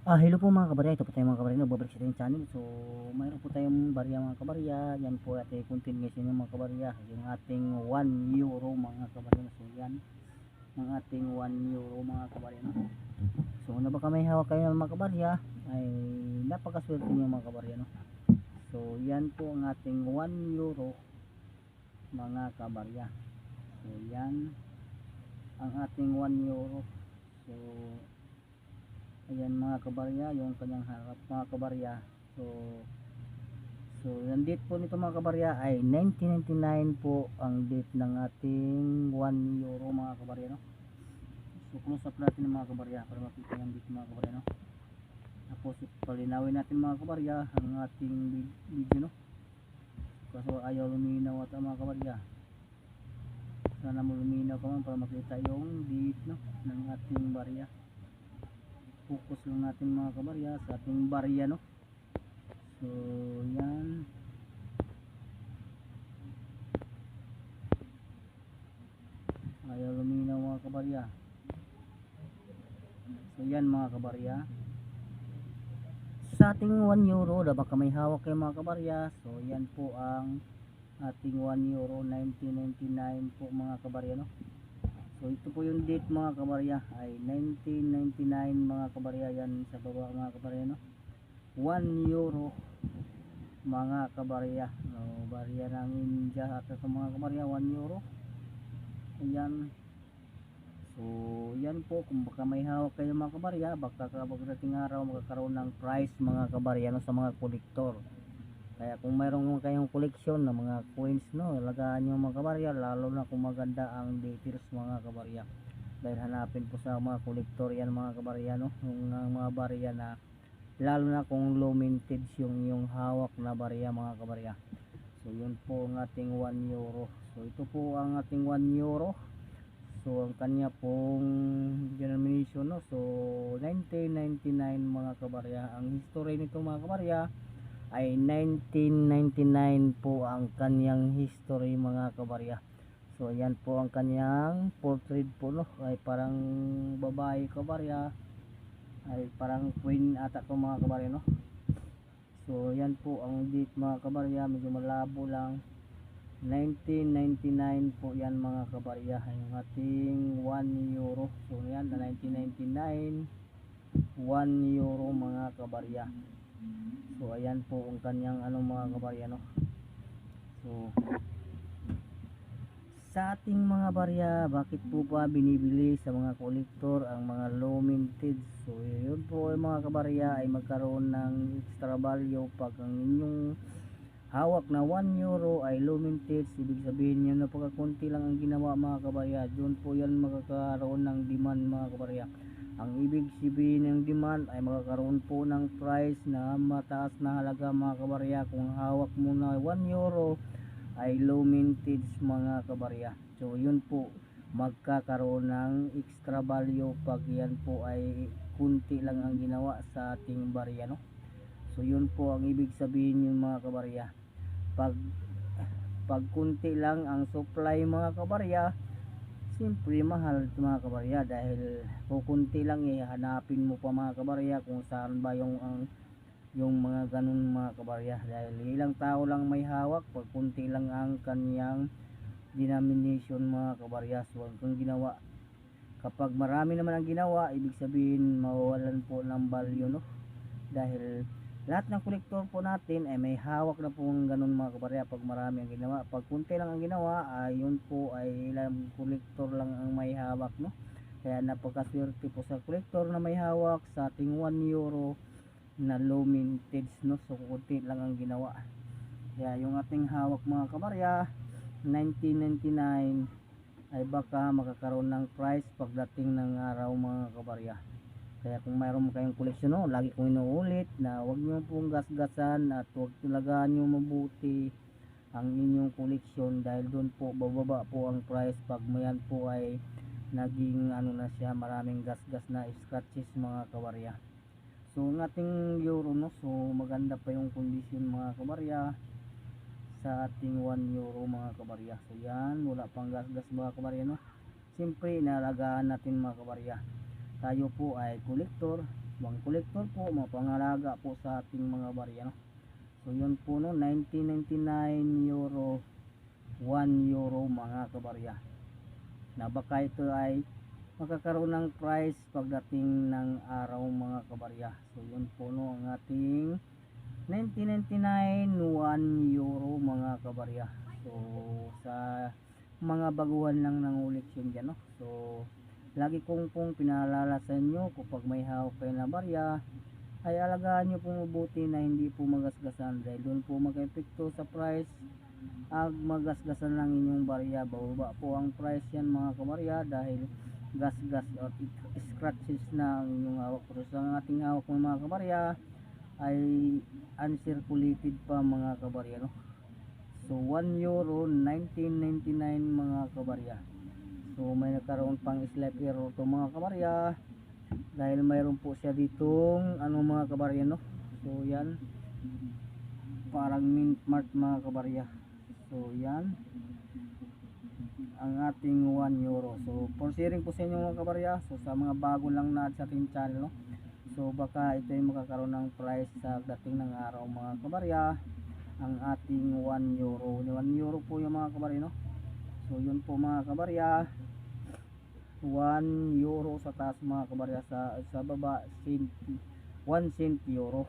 Hello po mga kabarya, ito po tayo mga kabarya, nagbabalik sa tayong channel. So, mayroon po tayong barya mga kabarya. Yan po ating continuation ng mga kabarya. Yung ating 1 euro mga kabarya. So, yan. Yung ating 1 euro mga kabarya. No? So, na baka may hawak kayo ng mga kabarya, ay napakaswerte nyo mga kabarya. No? So, yan po ang ating 1 euro mga kabarya. So, yan ang ating 1 euro. So, ayan mga kabarya, yung kanyang harap mga kabarya. So yung date po nito mga kabarya ay 1999 po ang date ng ating 1 euro mga kabarya, no? So close up natin mga kabarya para makita yung date mga kabarya, no? Tapos palinawin natin mga kabarya ang ating video, no? Kaso ayaw luminaw at mga kabarya. Sana mo luminaw ka man para makita yung date, no, ng ating barya. Focus lang natin mga kabarya sa ating barya, no? So yan, ayaw luminaw mga kabarya. So yan mga kabarya, sa ating 1 euro, baka may hawak kayo mga kabarya. So yan po ang ating 1 euro 1999 po mga kabarya, no? So ito po yung date mga kabarya ay 1999 mga kabarya. Yan sa baba mga kabarya, no? 1 euro mga kabarya. So, barya ng India at ito mga kabarya, 1 euro. Ayan. So yan po, kung baka may hawak kayo mga kabarya, baka pagdating araw magkakaroon ng price mga kabarya, no, sa mga kolektor. Kaya kung mayroon kayong koleksyon ng mga coins, no, lagaan nyo mga kabarya, lalo na kung maganda ang details mga kabarya. Dahil hanapin po sa mga kolektor yan mga kabarya, no, yung mga barya na, lalo na kung low mintage yung hawak na barya mga kabarya. So yun po ang ating 1 euro. So ito po ang ating 1 euro. So ang kanya pong denomination, no, so 1999 mga kabarya. Ang history nito mga kabarya ay 1999 po ang kanyang history mga kabarya. So yan po ang kanyang portrait po, no, ay parang babae kabarya, ay parang queen ata to mga kabarya, no. So yan po ang date mga kabarya, medyo malabo lang. 1999 po yan mga kabarya, yung ating 1 euro. So yan na 1999 1 euro mga kabarya. So ayan po ang kanyang mga kabarya, no. So sa ating mga barya, bakit po ba binibili sa mga kolektor ang mga low mintage? So yun po ay mga kabarya ay magkaroon ng extra value pag ang inyong hawak na 1 euro ay low mintage. Ibig sabihin yun na pagkakunti lang ang ginawa mga kabarya, doon po yan magkakaroon ng demand mga kabarya. Ang ibig sabihin ng demand ay magkakaroon po ng price na mataas na halaga mga kabarya. Kung hawak mo na 1 euro ay low mintage mga kabarya, so yun po magkakaroon ng extra value pag yan po ay kunti lang ang ginawa sa ating barya, no. So yun po ang ibig sabihin yung mga kabarya. Pag kunti lang ang supply mga kabarya, siyempre mahal mga kabarya, dahil kukunti lang hanapin mo pa mga kabarya kung saan ba yung mga ganun mga kabarya, dahil ilang tao lang may hawak pag kunti lang ang kanyang denomination mga kabarya. So kung ginawa, kapag marami naman ang ginawa, ibig sabihin mawawalan po ng value, no, dahil lahat ng kolektor po natin ay may hawak na po ng ganun mga kabarya. Pag marami ang ginawa, pag kunti lang ang ginawa, yun po ay ilang kolektor lang ang may hawak, no. Kaya napakaswerte po sa kolektor na may hawak sa ating 1 euro na low mintage, no. So kunti lang ang ginawa. Kaya yung ating hawak mga kabarya 1999 ay baka makakaroon ng price pagdating ng araw mga kabarya. Kaya kung mayroon kayong koleksyon, no, lagi kong inuulit na huwag nyo pong gasgasan at huwag talagaan nyo mabuti ang inyong koleksyon, dahil doon po bababa po ang price pag mayan po ay naging na siya, maraming gasgas na scratches mga kabarya. So ang ating euro, no, so maganda pa yung kondisyon mga kabarya sa ating 1 euro mga kabarya. So yan, wala pang gasgas mga kabarya, no. Siyempre inaalagaan natin mga kabarya, tayo po ay kolektor, Pang collector po, mga pangalaga po sa ating mga barya, no? So yun po, no, 1999 euro, 1 euro mga kabarya, na baka ito ay magkakaroon ng price pagdating ng araw mga kabarya. So yun po, no, ang ating 1999 1 euro mga kabarya. So sa mga baguhan lang ng uliksyon dyan, no? So lagi kong pinaalala sa inyo, kapag may hawak kayo na barya ay alagaan nyo pong mabuti na hindi po magasgasan, dahil doon po mag-epekto sa price. Ag magasgasan lang inyong barya, bababa po ang price yan mga kabarya, dahil gas-gas at scratches na ang inyong hawak. Pero sa ating hawak mga kabarya ay uncirculated pa mga kabarya, no? So 1 euro 1999 mga kabarya. So may nagkaroon pang slight error to mga kabarya, dahil mayroon po siya ditong ano mga kabarya, no? So yan, parang mint mart mga kabarya. So yan ang ating 1 euro. So for sharing po sa inyo mga kabarya, so sa mga bago lang na sa ating channel, no? So baka ito ay makakaroon ng price sa dating ng araw mga kabarya, ang ating 1 euro. 1 euro po yung mga kabarya, no? So yun po mga kabarya, 1 euro sa taas mga kabarya, sa baba 1 cent euro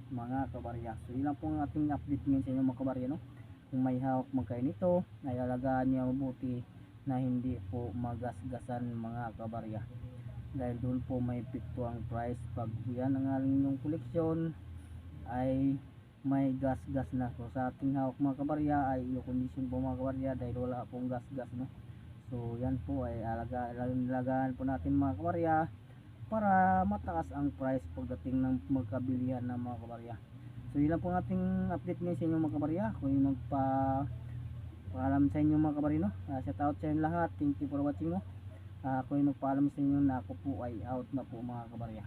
mga kabarya. So yun lang po ang ating update ngayon sa inyo mga kabarya, no? Kung may hawak man kayo nito, ay alagaan niyo mabuti na hindi po magasgasan mga kabarya, dahil doon po may epekto ang price pag yan ang inyong koleksyon ay may gas-gas na. So sa ating hawak mga kabarya ay i-condition po mga kabarya, dahil wala pong gas-gas, no? So yan po ay alagaan po natin mga kabarya, para mataas ang price pagdating ng magkabilihan ng mga kabarya. So yun lang po ang ating update ngayon sa inyo mga kabarya. Kung yung paalam sa inyo mga kabarya, no? Shout out sa inyo lahat, thank you for watching, no? Kung yung nagpaalam sa inyo na ako po ay out na po mga kabarya.